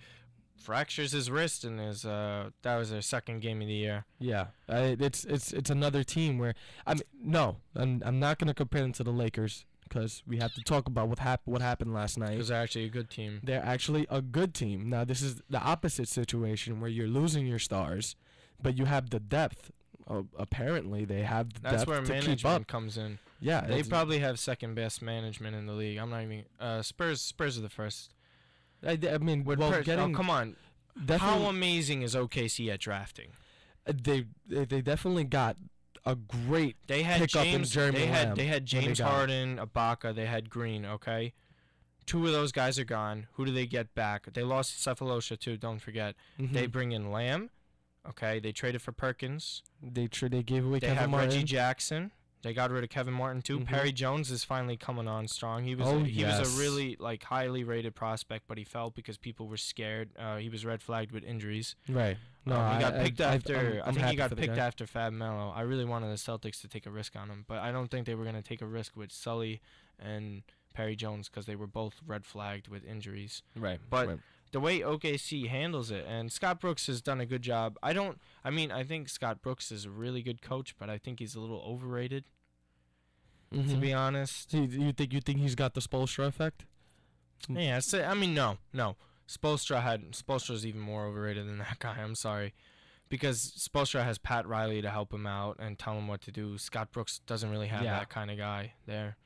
fractures his wrist and that was their second game of the year. Yeah, it's another team where I'm not gonna compare them to the Lakers because we have to talk about what happened last night. Because they're actually a good team. They're actually a good team. Now this is the opposite situation where you're losing your stars, but you have the depth. Apparently they have the That's depth where to keep up. management comes in. Yeah, They it's- probably have second best management in the league. I'm not even Spurs are the first. I mean, With well, getting come on. How definitely, amazing is OKC at drafting? they definitely got a great They had pick up in James. Jeremy They Lamb had when they James got him. Harden, Ibaka. They had Green. Okay, 2 of those guys are gone. Who do they get back? They lost Cephalosha too. Don't forget. They bring in Lamb. Okay, they traded for Perkins. They gave away They Kevin have Martin. Reggie Jackson. They got rid of Kevin Martin too. Mhm. Perry Jones is finally coming on strong. He was Oh, he was yes. a really like highly rated prospect, but he fell because people were scared. He was red flagged with injuries. Right. No, He got picked after. I'm I think he happy got for the picked guy. after Fab Melo. I really wanted the Celtics to take a risk on him, but I don't think they were going to take a risk with Sully and Perry Jones because they were both red flagged with injuries. Right. But right. the way OKC handles it, and Scott Brooks has done a good job. I think Scott Brooks is a really good coach, but I think he's a little overrated, to Mhm. be honest. You think he's got the Spoelstra effect? Yeah, no. Spoelstra's even more overrated than that guy. I'm sorry. Because Spoelstra has Pat Riley to help him out and tell him what to do. Scott Brooks doesn't really have Yeah. that kind of guy there.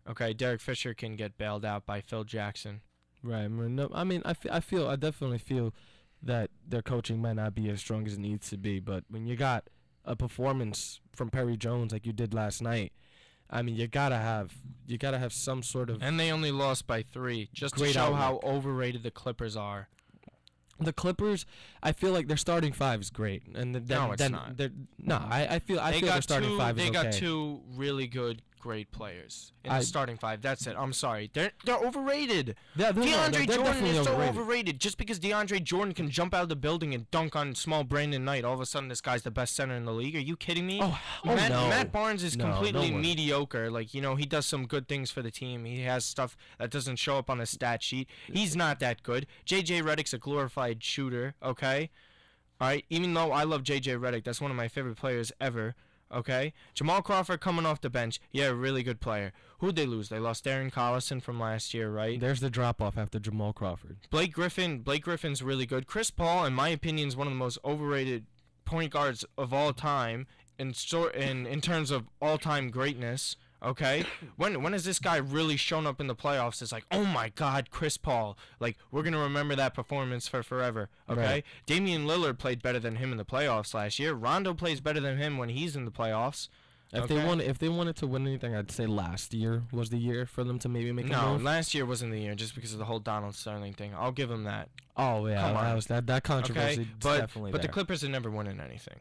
Okay, Derek Fisher can get bailed out by Phil Jackson. Right. No, I definitely feel that their coaching might not be as strong as it needs to be, but when you got a performance from Perry Jones like you did last night, I mean, you gotta have some sort of. And they only lost by 3, just to Great show how outlook. overrated the Clippers are. The Clippers, I feel like their starting five is great, and No, it's not. I feel their starting five is They okay. got 2 really good, great players in the I- starting 5. That's it. I'm sorry. They're overrated. Yeah, they're DeAndre Jordan definitely is so overrated. overrated. Just because DeAndre Jordan can jump out of the building and dunk on small Brandon Knight, all of a sudden this guy's the best center in the league. Are you kidding me? Oh, Matt Barnes is No, completely no one. mediocre. Like, he does some good things for the team. He has stuff that doesn't show up on the stat sheet. He's not that good. JJ Redick's a glorified shooter, okay? All right, even though I love JJ Redick, that's one of my favorite players ever. Okay, Jamal Crawford coming off the bench, yeah, really good player. Who'd they lose? They lost Darren Collison from last year, right? There's the drop off after Jamal Crawford. Blake Griffin's really good. Chris Paul, in my opinion, is one of the most overrated point guards of all time in terms of all-time greatness. Okay, when has this guy really shown up in the playoffs? It's like, oh my God, Chris Paul. Like, we're gonna remember that performance for forever. Okay, Right. Damian Lillard played better than him in the playoffs last year. Rondo plays better than him when he's in the playoffs. If they wanted to win anything, I'd say last year was the year for them to maybe make a No, move. last year wasn't the year just because of the whole Donald Sterling thing. I'll give him that. Oh yeah, Come on. that controversy. Okay, is but definitely the there. Clippers are never winning anything.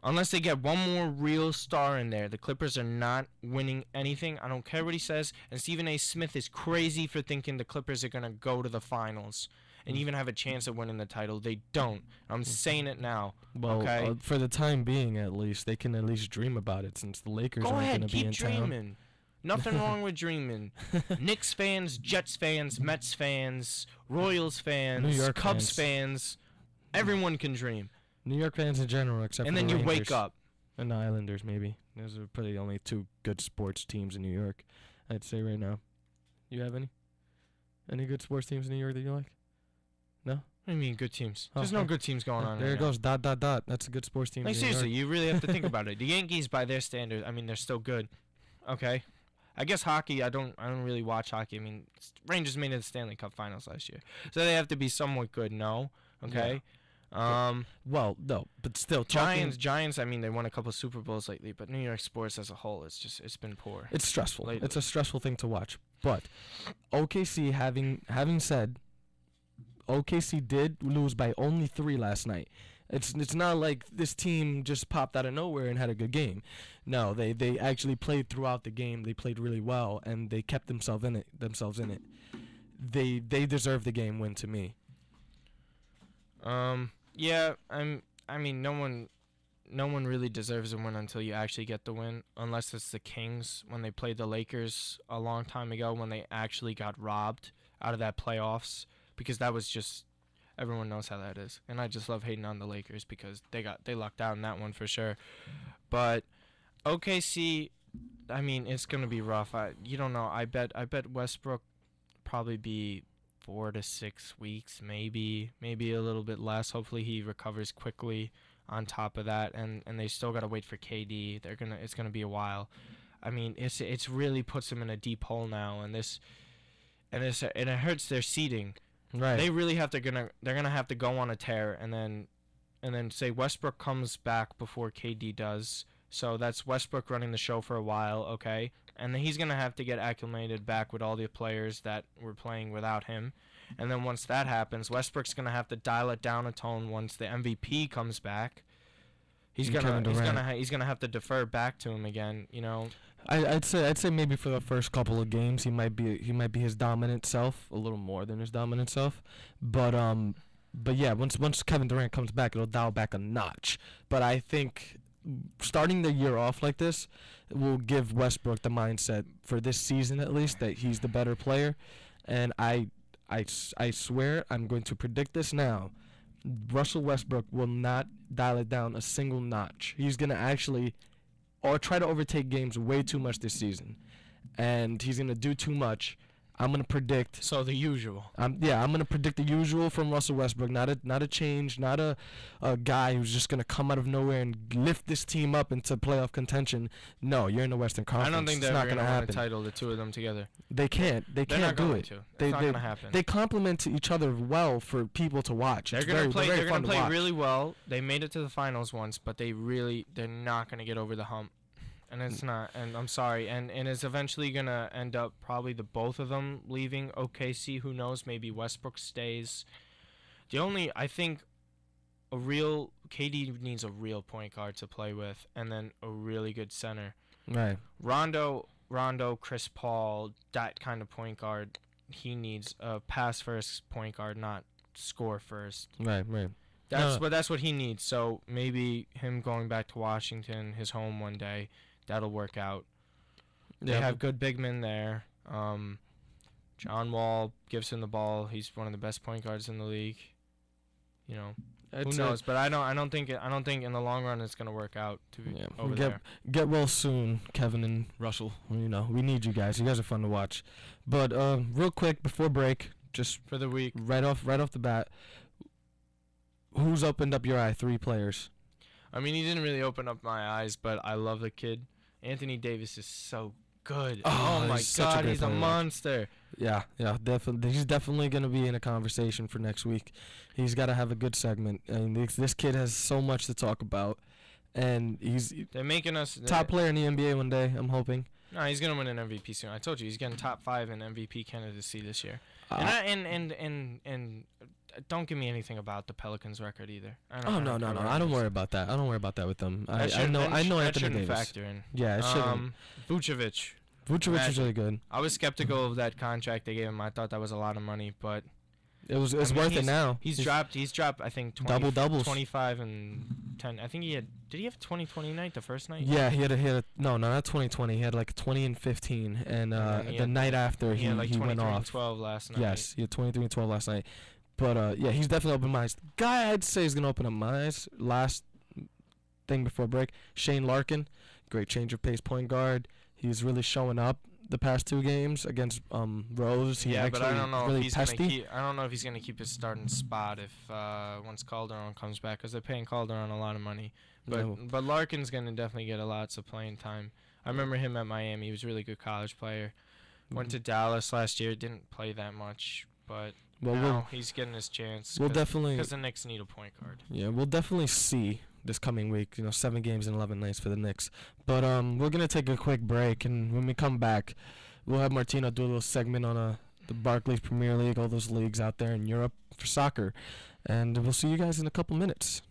Unless they get one more real star in there, the Clippers are not winning anything. I don't care what he says. And Stephen A. Smith is crazy for thinking the Clippers are going to go to the finals and even have a chance of winning the title. They don't. I'm saying it now. Well, okay? for the time being, at least they can at least dream about it since the Lakers Go aren't ahead, going to be keep in dreaming. town. Nothing wrong with dreaming. Knicks fans, Jets fans, Mets fans, Royals fans, New York Cubs fans. fans. Everyone can dream. New York fans in general, except And for then the you wake Rangers up. and the Islanders, maybe. Those are probably the only 2 good sports teams in New York, I'd say right now. You have any? Any good sports teams in New York that you like? No? What do you mean good teams? Oh, There's no oh. good teams going on There right it now. goes. ... That's a good sports team. Like, in New seriously, York. you really have to think about it. The Yankees, by their standards, I mean, they're still good. Okay. I guess hockey, I don't really watch hockey. I mean, Rangers made it to the Stanley Cup Finals last year. So they have to be somewhat good, no? Okay. Well, no, but still, talking, Giants, I mean, they won a couple Super Bowls lately, but New York sports as a whole, it's been poor. it's stressful. lately. It's a stressful thing to watch. But OKC, having said, OKC did lose by only 3 last night. It's not like this team just popped out of nowhere and had a good game. No, they actually played throughout the game. They played really well and they kept themselves in it. They deserve the game win to me. Yeah, I mean, no one really deserves a win until you actually get the win, unless it's the Kings when they played the Lakers a long time ago when they actually got robbed out of that playoffs, because that was just, everyone knows how that is. And I just love hating on the Lakers because they lucked out in that one for sure. But OKC, I mean, it's going to be rough. You don't know. I bet Westbrook probably be 4 to 6 weeks, maybe a little bit less. Hopefully he recovers quickly on top of that, and they still got to wait for KD. It's going to be a while. I mean, it's really puts them in a deep hole now, and it hurts their seeding. Right. They really they're gonna have to go on a tear, and then say Westbrook comes back before KD does. So that's Westbrook running the show for a while, okay? And then he's gonna have to get acclimated back with all the players that were playing without him. And then once that happens, Westbrook's gonna have to dial it down a tone once the MVP comes back. He's and Kevin Durant. he's gonna have to defer back to him again. You know. I'd say maybe for the first couple of games he might be his dominant self, a little more than his dominant self. But yeah, once Kevin Durant comes back, it'll dial back a notch. But I think starting the year off like this will give Westbrook the mindset for this season at least that he's the better player. And I swear I'm going to predict this now. Russell Westbrook will not dial it down a single notch. He's going to actually or try to overtake games way too much this season. And he's going to do too much. I'm going to predict. So the usual. I'm going to predict the usual from Russell Westbrook. Not a change. Not a guy who's just going to come out of nowhere and lift this team up into playoff contention. No, you're in the Western Conference. I don't think they're not going to win a title, the two of them together. They can't. They They're can't not do going it. to. It's not going to happen. They complement each other well for people to watch. They're going to play. They're going to play really well. They made it to the finals once, but they're not going to get over the hump. And it's not, and I'm sorry, and it's eventually going to end up probably the both of them leaving OKC. Who knows? Maybe Westbrook stays. I think KD needs a real point guard to play with, and then a really good center. Right. Rondo, Chris Paul, that kind of point guard. He needs a pass first point guard, not score first. Right. That's what he needs. So maybe him going back to Washington, his home one day. That'll work out. They have good big men there. John Wall gives him the ball. He's one of the best point guards in the league. You know, who knows? But I don't think in the long run it's gonna work out over there. Get well soon, Kevin and Russell. You know, we need you guys. You guys are fun to watch. But real quick before break, just for the week, right off the bat, who's opened up your eye? 3 players. I mean, he didn't really open up my eyes, but I love the kid. Anthony Davis is so good. Oh my God, he's a monster. Yeah, definitely. He's definitely going to be in a conversation for next week. He's got to have a good segment. I mean, this kid has so much to talk about, and they're making us top player in the NBA one day. I'm hoping. No, he's going to win an MVP soon. I told you, he's getting top 5 in MVP candidacy this year. And don't give me anything about the Pelicans record either. No. I don't worry about that. I don't worry about that with them. I know Anthony Davis. Factor in. Yeah, it shouldn't. Vucevic is really good. I was skeptical of that contract they gave him. I thought that was a lot of money, but it's worth it now. He's dropped I think 20, double-doubles. 25 and 10. I think did he have 20-20 night the first night? Yeah, he had no, not 2020. He had like 20 and 15, and the night after he went off. 23 and 12 last night. Yes, he had 23 and 12 last night. But yeah, he's definitely opened my eyes. The guy I'd say is gonna open up my eyes. Last thing before break, Shane Larkin, great change of pace point guard. He's really showing up the past 2 games against Rose. But I don't know really if he's pesty. I don't know if he's gonna keep his starting spot if once Calderon comes back, because they're paying Calderon a lot of money. But Larkin's gonna definitely get a lots of playing time. I remember him at Miami. He was a really good college player. Went to Dallas last year. Didn't play that much, but now he's getting his chance. We'll definitely, because the Knicks need a point guard. Yeah, we'll definitely see this coming week. 7 games in 11 nights for the Knicks. But we're gonna take a quick break, and when we come back, we'll have Martino do a little segment on the Barclays Premier League, all those leagues out there in Europe for soccer, and we'll see you guys in a couple minutes.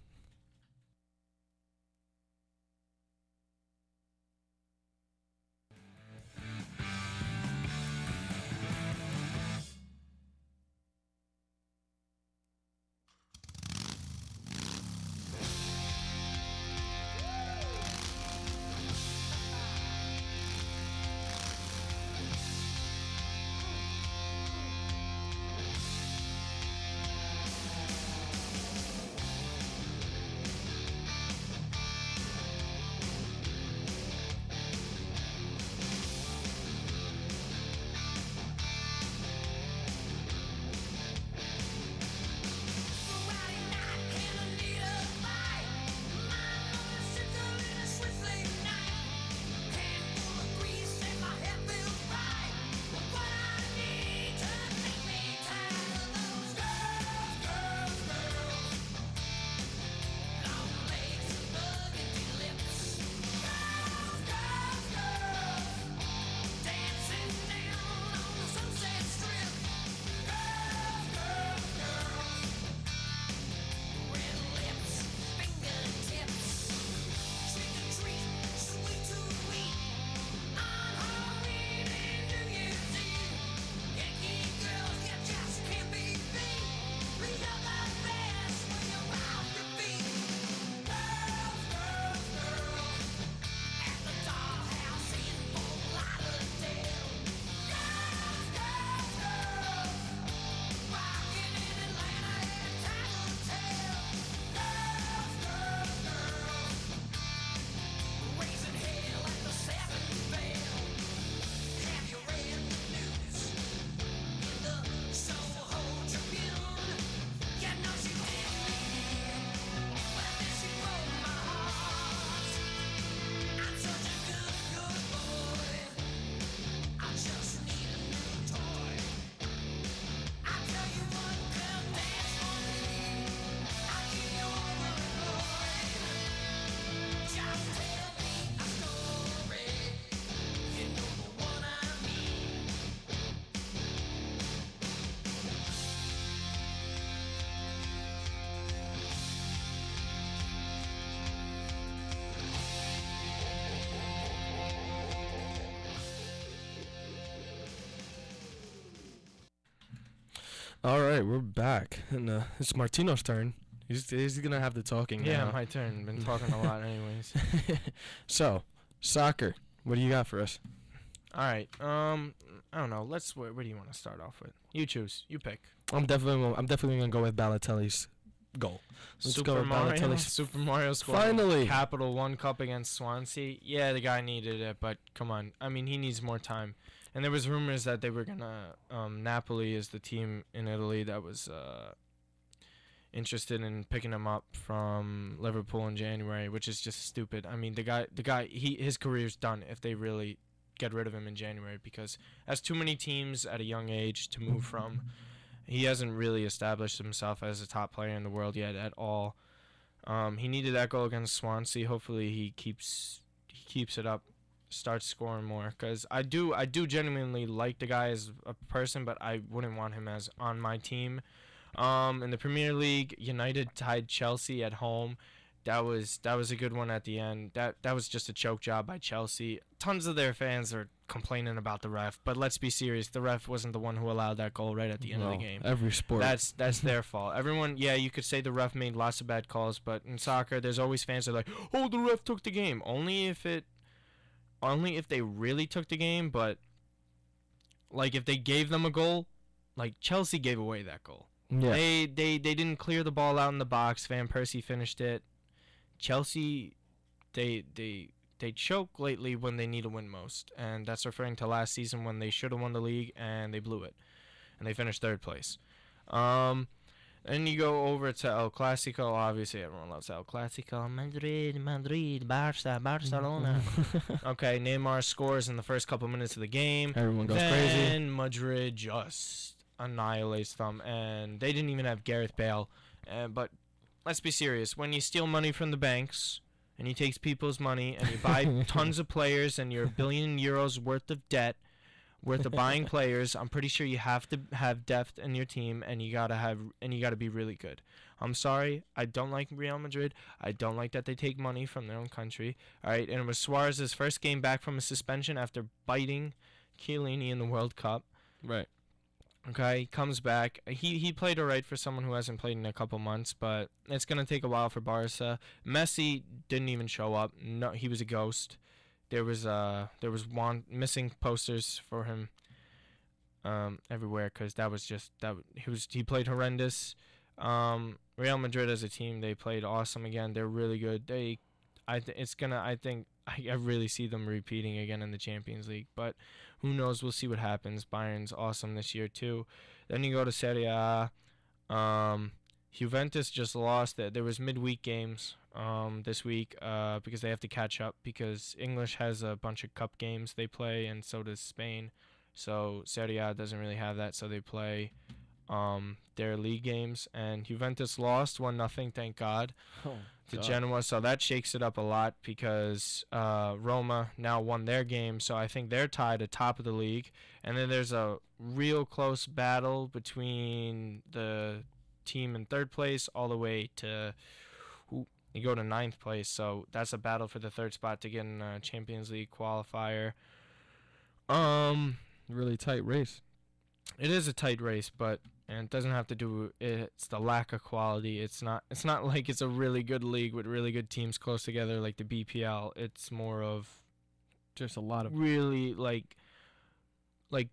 All right, we're back, and it's Martino's turn. He's gonna have the talking Yeah, now. my turn. Been talking a lot, anyways. So, soccer. What do you got for us? All right. I don't know. Where do you want to start off with? You choose. You pick. I'm definitely gonna go with Balotelli's goal. Let's go with Balotelli's. Super Mario scored Finally. Capital One Cup against Swansea. Yeah, the guy needed it, but come on. I mean, he needs more time. And there was rumors that they were gonna Napoli is the team in Italy that was interested in picking him up from Liverpool in January, which is just stupid. I mean, the guy his career's done if they really get rid of him in January, because has too many teams at a young age to move from. He hasn't really established himself as a top player in the world yet at all. He needed that goal against Swansea. Hopefully he keeps it up, starts scoring more, because I do genuinely like the guy as a person, but I wouldn't want him as on my team. In the Premier League, United tied Chelsea at home. That was a good one at the end. That was just a choke job by Chelsea. Tons of their fans are complaining about the ref, but let's be serious. The ref wasn't the one who allowed that goal right at the end of the game. Every sport. That's their fault. Everyone, yeah, you could say the ref made lots of bad calls, but in soccer, there's always fans that are like, "Oh, the ref took the game." Only if they really took the game, but like if they gave them a goal, like Chelsea gave away that goal. Yeah. They didn't clear the ball out in the box. Van Persie finished it. Chelsea, they choke lately when they need to win most, and that's referring to last season when they should have won the league and they blew it, and they finished third place. Then you go over to El Clasico. Obviously, everyone loves El Clasico. Madrid, Barça, Barcelona. Okay, Neymar scores in the first couple minutes of the game. Everyone goes then crazy. Madrid just annihilates them, and they didn't even have Gareth Bale. But let's be serious. When you steal money from the banks and you take people's money and you buy tons of players and you're €1 billion worth of debt, worth of buying players, I'm pretty sure you have to have depth in your team, and you gotta be really good. I'm sorry, I don't like Real Madrid. I don't like that they take money from their own country. All right, and it was Suarez's first game back from a suspension after biting Chiellini in the World Cup. Right. Okay, he comes back. He played all right for someone who hasn't played in a couple months, but it's gonna take a while for Barca. Messi didn't even show up. No, he was a ghost. There was missing posters for him everywhere, because he played horrendous. Real Madrid as a team, they played awesome again. They're really good. I really see them repeating again in the Champions League, but who knows? We'll see what happens. Bayern's awesome this year too. Then you go to Serie A. Juventus just lost. There was midweek games this week because they have to catch up, because English has a bunch of cup games they play, and so does Spain. So Serie A doesn't really have that, so they play their league games, and Juventus lost 1-0, thank God, to Genoa. So that shakes it up a lot, because Roma now won their game, so I think they're tied atop of the league. And then there's a real close battle between the team in third place all the way to you go to ninth place. So that's a battle for the third spot to get in a Champions League qualifier. Really tight race. It is a tight race, but it doesn't have to do. It's the lack of quality. It's not like it's a really good league with really good teams close together like the BPL. It's more of just a lot of really like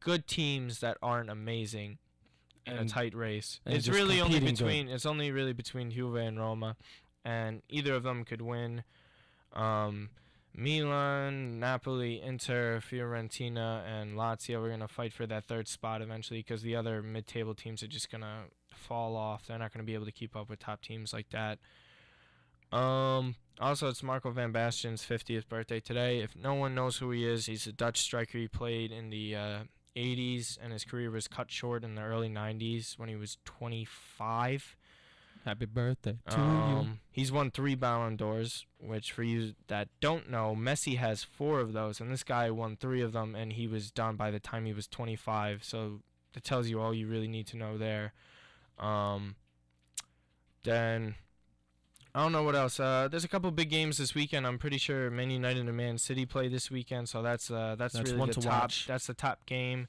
good teams that aren't amazing in a tight race. It's really only between. It's only really between Juve and Roma, and either of them could win. Milan, Napoli, Inter, Fiorentina, and Lazio are going to fight for that third spot eventually, because the other mid-table teams are just going to fall off. They're not going to be able to keep up with top teams like that. Also, it's Marco van Basten's 50th birthday today. If no one knows who he is, he's a Dutch striker. He played in the 80s, and his career was cut short in the early 90s when he was 25. Happy birthday to you. He's won 3 Ballon d'Ors, which for you that don't know, Messi has 4 of those, and this guy won 3 of them, and he was done by the time he was 25. So that tells you all you really need to know there. Then I don't know what else. There's a couple big games this weekend. I'm pretty sure Man United and Man City play this weekend, so that's really one the to top. watch. That's the top game.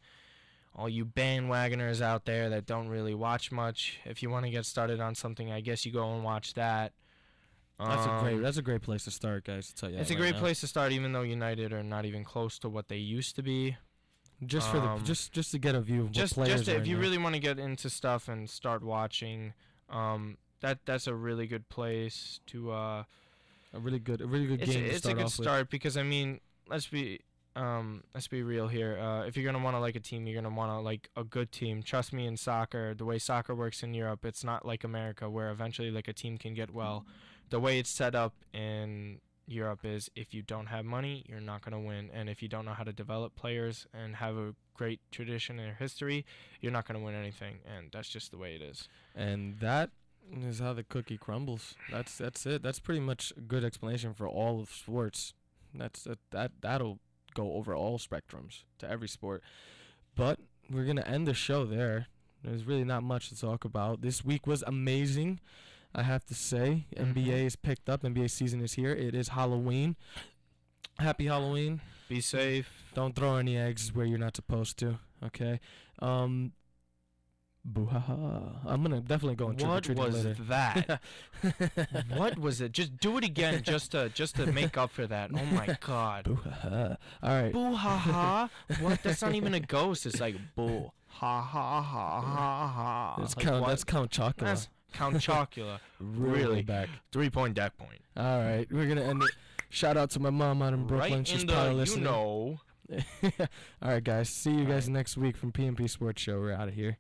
all you bandwagoners out there that don't really watch much, if you want to get started on something, I guess you go and watch that. That's a great place to start, guys. To tell you It's that a right great now. place to start, even though United are not even close to what they used to be. Just for the just to get a view of what players are if you in really want to get into stuff and start watching, that's a really good place to. a really good game to It's a start good off start because I mean, let's be real here. If you're gonna want to like a team, you're gonna want to like a good team. Trust me, in soccer, the way soccer works in Europe, it's not like America where eventually like a team can get well. The way it's set up in Europe is if you don't have money, you're not gonna win, and if you don't know how to develop players and have a great tradition and history, you're not gonna win anything, and that's just the way it is. And that is how the cookie crumbles. That's it. That's pretty much a good explanation for all of sports. That'll go over all spectrums to every sport. But we're gonna end the show there. There's really not much to talk about. This week was amazing, I have to say. NBA is picked up. NBA season is here. It is Halloween. Happy Halloween. Be safe. Don't throw any eggs where you're not supposed to. Okay. Boo-ha-ha. I'm gonna definitely go and trick or What treat was later. that? What was it? Just do it again, just to make up for that. Oh my God. Boo-ha-ha. All right. Boo ha ha. What? That's not even a ghost. It's like boo ha ha ha ha ha. That's Like, Count. what? That's Count Chocula. That's Count Chocula. really back. 3-point deck point. All right, we're gonna end it. Shout out to my mom out in Brooklyn. Right She's in probably the listening. you know. All right, guys. See you guys All right. next week from PMP Sports Show. We're out of here.